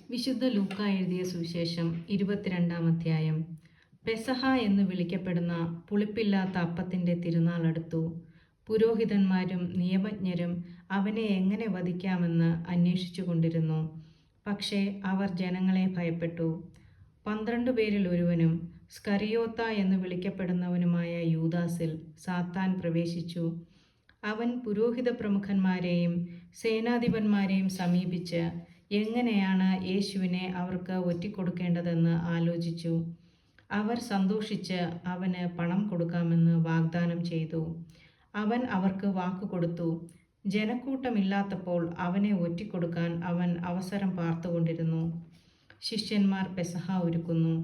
വിശുദ്ധ ലൂക്ക എഴുതിയ സുവിശേഷം 22-ാം അധ്യായം. പെസഹ എന്ന് വിളിക്കപ്പെടുന്ന പുളിപ്പില്ലാത്ത അപ്പത്തിൻ്റെ തിരുനാൾ അടുത്തു. പുരോഹിതന്മാരും നിയമജ്ഞരും അവനെ എങ്ങനെ വധിക്കാമെന്ന് അന്വേഷിച്ചു കൊണ്ടിരുന്നു. പക്ഷേ അവർ ജനങ്ങളെ ഭയപ്പെട്ടു. 12 പേരിൽ ഒരുവനും സ്കറിയോത്ത എന്ന് വിളിക്കപ്പെടുന്നവനുമായ യൂദാസിൽ സാത്താൻ പ്രവേശിച്ചു. അവൻ പുരോഹിത പ്രമുഖന്മാരെയും സേനാധിപന്മാരെയും സമീപിച്ച് എങ്ങനെയാണ് യേശുവിനെ അവർക്ക് ഒറ്റിക്കൊടുക്കേണ്ടതെന്ന് ആലോചിച്ചു. അവർ സന്തോഷിച്ച് അവന് പണം കൊടുക്കാമെന്ന് വാഗ്ദാനം ചെയ്തു. അവൻ അവർക്ക് വാക്കുകൊടുത്തു. ജനക്കൂട്ടമില്ലാത്തപ്പോൾ അവനെ ഒറ്റിക്കൊടുക്കാൻ അവൻ അവസരം പാർത്തുകൊണ്ടിരുന്നു. ശിഷ്യന്മാർ പെസഹ ഒരുക്കുന്നു.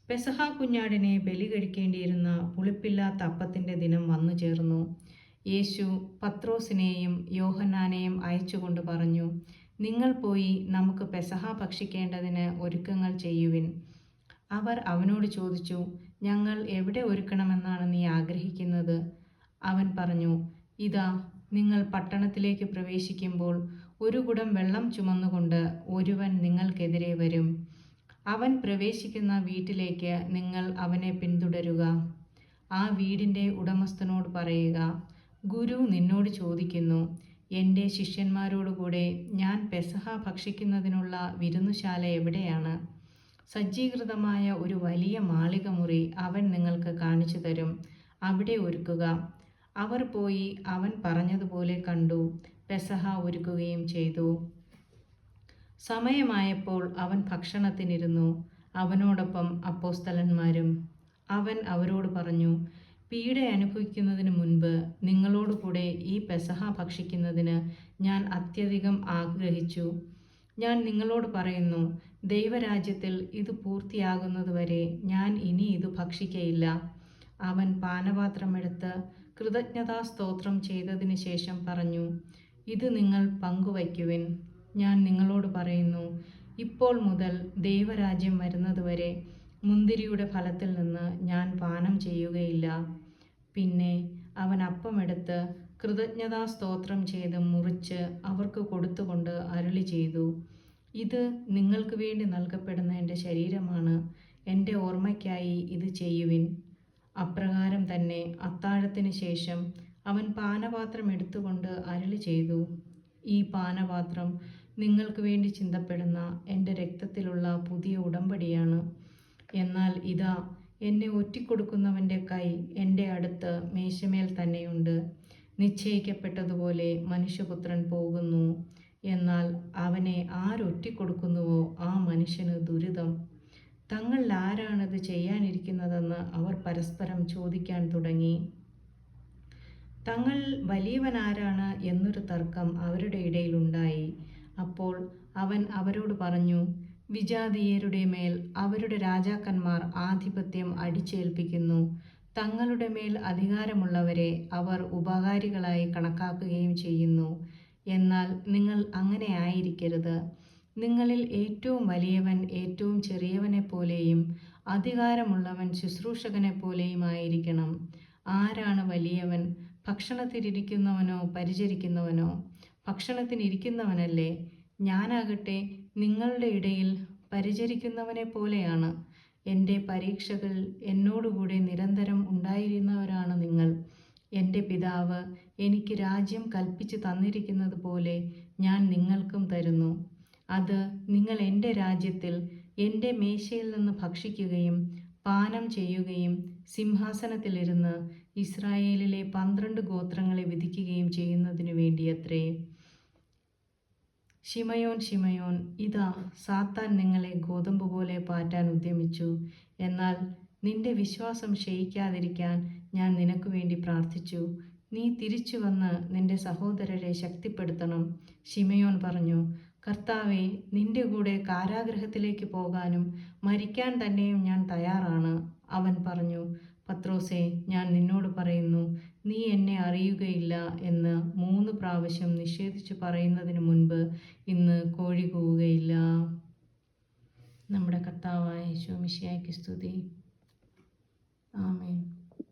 പെസഹ കുഞ്ഞാടിനെ ബലി കഴിക്കേണ്ടിയിരുന്ന പുളിപ്പില്ലാത്ത അപ്പത്തിൻ്റെ ദിനം വന്നു ചേർന്നു. യേശു പത്രോസിനെയും യോഹന്നാനെയും അയച്ചുകൊണ്ട് പറഞ്ഞു, നിങ്ങൾ പോയി നമുക്ക് പെസഹ ഭക്ഷിക്കേണ്ടതിന് ഒരുക്കങ്ങൾ ചെയ്യുവിൻ. അവർ അവനോട് ചോദിച്ചു, ഞങ്ങൾ എവിടെ ഒരുക്കണമെന്നാണ് നീ ആഗ്രഹിക്കുന്നത്? അവൻ പറഞ്ഞു, ഇതാ, നിങ്ങൾ പട്ടണത്തിലേക്ക് പ്രവേശിക്കുമ്പോൾ ഒരു കുടം വെള്ളം ചുമന്നുകൊണ്ട് ഒരുവൻ നിങ്ങൾക്കെതിരെ വരും. അവൻ പ്രവേശിക്കുന്ന വീട്ടിലേക്ക് നിങ്ങൾ അവനെ പിന്തുടരുക. ആ വീടിൻ്റെ ഉടമസ്ഥനോട് പറയുക, ഗുരു നിന്നോട് ചോദിക്കുന്നു, എൻ്റെ ശിഷ്യന്മാരോടുകൂടെ ഞാൻ പെസഹ ഭക്ഷിക്കുന്നതിനുള്ള വിരുന്നുശാല എവിടെയാണ്? സജ്ജീകൃതമായ ഒരു വലിയ മാളികമുറി അവൻ നിങ്ങൾക്ക് കാണിച്ചു തരും. അവിടെ ഒരുക്കുക. അവർ പോയി അവൻ പറഞ്ഞതുപോലെ കണ്ടു, പെസഹ ഒരുക്കുകയും ചെയ്തു. സമയമായപ്പോൾ അവൻ ഭക്ഷണത്തിനിരുന്നു, അവനോടൊപ്പം അപ്പോസ്തലന്മാരും. അവൻ അവരോട് പറഞ്ഞു, പീഡ അനുഭവിക്കുന്നതിന് മുൻപ് നിങ്ങളോടുകൂടെ ഈ പെസഹ ഭക്ഷിക്കുന്നതിന് ഞാൻ അത്യധികം ആഗ്രഹിച്ചു. ഞാൻ നിങ്ങളോട് പറയുന്നു, ദൈവരാജ്യത്തിൽ ഇത് പൂർത്തിയാകുന്നതുവരെ ഞാൻ ഇനി ഇത് ഭക്ഷിക്കയില്ല. അവൻ പാനപാത്രമെടുത്ത് കൃതജ്ഞതാസ്തോത്രം ചെയ്തതിന് ശേഷം പറഞ്ഞു, ഇത് നിങ്ങൾ പങ്കുവയ്ക്കുവിൻ. ഞാൻ നിങ്ങളോട് പറയുന്നു, ഇപ്പോൾ മുതൽ ദൈവരാജ്യം വരുന്നതുവരെ മുന്തിരിയുടെ ഫലത്തിൽ നിന്ന് ഞാൻ പാനം ചെയ്യുകയില്ല. പിന്നെ അവൻ അപ്പമെടുത്ത് കൃതജ്ഞതാസ്തോത്രം ചെയ്ത് മുറിച്ച് അവർക്ക് കൊടുത്തുകൊണ്ട് അരുളി ചെയ്തു, ഇത് നിങ്ങൾക്ക് വേണ്ടി നൽകപ്പെടുന്ന എൻ്റെ ശരീരമാണ്. എൻ്റെ ഓർമ്മയ്ക്കായി ഇത് ചെയ്യുവിൻ. അപ്രകാരം തന്നെ അത്താഴത്തിന് ശേഷം അവൻ പാനപാത്രം എടുത്തുകൊണ്ട് അരുളി ചെയ്തു, ഈ പാനപാത്രം നിങ്ങൾക്ക് വേണ്ടി ചിന്തപ്പെടുന്ന എൻ്റെ രക്തത്തിലുള്ള പുതിയ ഉടമ്പടിയാണ്. എന്നാൽ ഇതാ, എന്നെ ഒറ്റിക്കൊടുക്കുന്നവൻ്റെ കൈ എൻ്റെ അടുത്ത് മേശമേൽ തന്നെയുണ്ട്. നിശ്ചയിക്കപ്പെട്ടതുപോലെ മനുഷ്യപുത്രൻ പോകുന്നു. എന്നാൽ അവനെ ആരൊറ്റിക്കൊടുക്കുന്നുവോ ആ മനുഷ്യന് ദുരിതം. തങ്ങളിൽ ആരാണിത് ചെയ്യാനിരിക്കുന്നതെന്ന് അവർ പരസ്പരം ചോദിക്കാൻ തുടങ്ങി. തങ്ങൾ വലിയവനാരാണ് എന്നൊരു തർക്കം അവരുടെ ഇടയിലുണ്ടായി. അപ്പോൾ അവൻ അവരോട് പറഞ്ഞു, വിജാതീയരുടെ മേൽ അവരുടെ രാജാക്കന്മാർ ആധിപത്യം അടിച്ചേൽപ്പിക്കുന്നു. തങ്ങളുടെ മേൽ അധികാരമുള്ളവരെ അവർ ഉപകാരികളായി കണക്കാക്കുകയും ചെയ്യുന്നു. എന്നാൽ നിങ്ങൾ അങ്ങനെ ആയിരിക്കരുത്. നിങ്ങളിൽ ഏറ്റവും വലിയവൻ ഏറ്റവും ചെറിയവനെപ്പോലെയും അധികാരമുള്ളവൻ ശുശ്രൂഷകനെപ്പോലെയും ആയിരിക്കണം. ആരാണ് വലിയവൻ? ഭക്ഷണത്തിനിരിക്കുന്നവനോ പരിചരിക്കുന്നവനോ? ഭക്ഷണത്തിനിരിക്കുന്നവനല്ലേ? ഞാനാകട്ടെ നിങ്ങളുടെ ഇടയിൽ പരിചരിക്കുന്നവനെ പോലെയാണ്. എൻ്റെ പരീക്ഷകൾ എന്നോടുകൂടെ നിരന്തരം ഉണ്ടായിരുന്നവരാണ് നിങ്ങൾ. എൻ്റെ പിതാവ് എനിക്ക് രാജ്യം കൽപ്പിച്ചു തന്നിരിക്കുന്നത് പോലെ ഞാൻ നിങ്ങൾക്കും തരുന്നു. അത് നിങ്ങൾ എൻ്റെ രാജ്യത്തിൽ എൻ്റെ മേശയിൽ നിന്ന് ഭക്ഷിക്കുകയും പാനം ചെയ്യുകയും സിംഹാസനത്തിലിരുന്ന് ഇസ്രായേലിലെ 12 ഗോത്രങ്ങളെ വിധിക്കുകയും ചെയ്യുന്നതിനു വേണ്ടിയത്രേ. ശിമയോൻ, ശിമയോൻ, ഇതാ, സാത്താൻ നിങ്ങളെ ഗോതമ്പ് പോലെ പാറ്റാൻ ഉദ്യമിച്ചു. എന്നാൽ നിന്റെ വിശ്വാസം ക്ഷയിക്കാതിരിക്കാൻ ഞാൻ നിനക്ക് വേണ്ടി പ്രാർത്ഥിച്ചു. നീ തിരിച്ചു വന്ന് നിന്റെ സഹോദരരെ ശക്തിപ്പെടുത്തണം. ശിമയോൻ പറഞ്ഞു, കർത്താവേ, നിന്റെ കൂടെ കാരാഗൃഹത്തിലേക്ക് പോകാനും മരിക്കാൻ തന്നെയും ഞാൻ തയ്യാറാണ്. അവൻ പറഞ്ഞു, പത്രോസേ, ഞാൻ നിന്നോട് പറയുന്നു, നീ എന്നെ അറിയുകയില്ല എന്ന് 3 പ്രാവശ്യം നിഷേധിച്ചു പറയുന്നതിന് മുൻപ് ഇന്ന് കോഴി കൂവുകയില്ല. നമ്മുടെ കർത്താവായ യേശു മിശിഹായ്ക്ക് സ്തുതി. ആമേൻ.